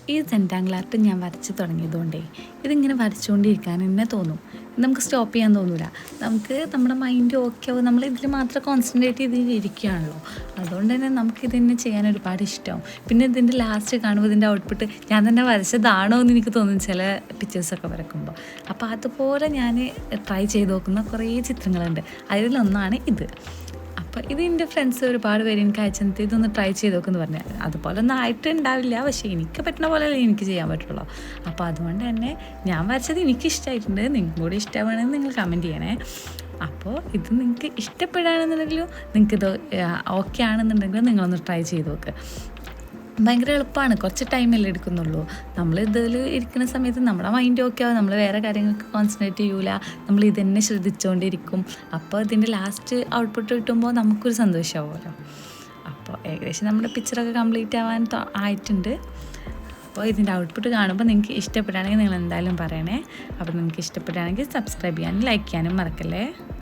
ഈ rectangle art ഞാൻ വരച്ച് തുടങ്ങിയതുകൊണ്ടേ ഇതിങ്ങനെ വരച്ചുകൊണ്ടിരിക്കാൻ തന്നെ തോന്നും. നമുക്ക് സ്റ്റോപ്പ് ചെയ്യാൻ തോന്നില്ല. നമുക്ക് നമ്മുടെ മൈൻഡ് ഓക്കെ ആവും. നമ്മൾ ഇതിൽ മാത്രം കോൺസെൻട്രേറ്റ് ചെയ്ത് ഇരിക്കുകയാണല്ലോ. അതുകൊണ്ട് തന്നെ നമുക്കിത് തന്നെ ചെയ്യാൻ ഒരുപാട് ഇഷ്ടമാവും. പിന്നെ ഇതിൻ്റെ ലാസ്റ്റ് കാണുമ്പോൾ ഇതിൻ്റെ ഔട്ട്പുട്ട് ഞാൻ തന്നെ വരച്ചതാണോ എന്ന് എനിക്ക് തോന്നും ചില പിക്ചേഴ്സൊക്കെ വരയ്ക്കുമ്പോൾ. അപ്പോൾ അതുപോലെ ഞാൻ ട്രൈ ചെയ്ത് നോക്കുന്ന കുറേ ചിത്രങ്ങളുണ്ട്. അതിലൊന്നാണ് ഇത്. അപ്പോൾ ഇത് എൻ്റെ ഫ്രണ്ട്സ് ഒരുപാട് പേര് എനിക്ക് അയച്ചെന്നിട്ട് ഇതൊന്ന് ട്രൈ ചെയ്ത് നോക്കുമെന്ന് പറഞ്ഞാൽ അതുപോലെ ഒന്നും ആയിട്ടുണ്ടാവില്ല. പക്ഷേ എനിക്ക് പറ്റുന്ന പോലെയല്ലേ എനിക്ക് ചെയ്യാൻ പറ്റുള്ളൂ. അപ്പോൾ അതുകൊണ്ട് തന്നെ ഞാൻ വരച്ചത് എനിക്കിഷ്ടമായിട്ടുണ്ട്. നിങ്ങൾക്ക് കൂടി ഇഷ്ടമാണെന്ന് നിങ്ങൾ കമൻറ്റ് ചെയ്യണേ. അപ്പോൾ ഇത് നിങ്ങൾക്ക് ഇഷ്ടപ്പെടുകയാണെന്നുണ്ടെങ്കിലും നിങ്ങൾക്കിത് ഓക്കെ ആണെന്നുണ്ടെങ്കിലും നിങ്ങളൊന്ന് ട്രൈ ചെയ്ത് നോക്ക്. ഭയങ്കര എളുപ്പമാണ്. കുറച്ച് ടൈമല്ലേ എടുക്കുന്നുള്ളൂ. നമ്മൾ ഇതിൽ ഇരിക്കുന്ന സമയത്ത് നമ്മുടെ മൈൻഡ് ഓക്കെ ആവും. നമ്മൾ വേറെ കാര്യങ്ങൾക്ക് കോൺസെൻട്രേറ്റ് ചെയ്യൂല. നമ്മൾ ഇതന്നെ ശ്രദ്ധിച്ചുകൊണ്ടിരിക്കും. അപ്പോൾ ഇതിൻ്റെ ലാസ്റ്റ് ഔട്ട്പുട്ട് കിട്ടുമ്പോൾ നമുക്കൊരു സന്തോഷമാവുമല്ലോ. അപ്പോൾ ഏകദേശം നമ്മുടെ പിക്ചറൊക്കെ കംപ്ലീറ്റ് ആവാൻ ആയിട്ടുണ്ട്. അപ്പോൾ ഇതിൻ്റെ ഔട്ട്പുട്ട് കാണുമ്പോൾ നിങ്ങൾക്ക് ഇഷ്ടപ്പെടുകയാണെങ്കിൽ നിങ്ങൾ എന്തായാലും പറയണേ. അപ്പോൾ നിങ്ങൾക്ക് ഇഷ്ടപ്പെടുകയാണെങ്കിൽ സബ്സ്ക്രൈബ് ചെയ്യാനും ലൈക്ക് ചെയ്യാനും മറക്കല്ലേ.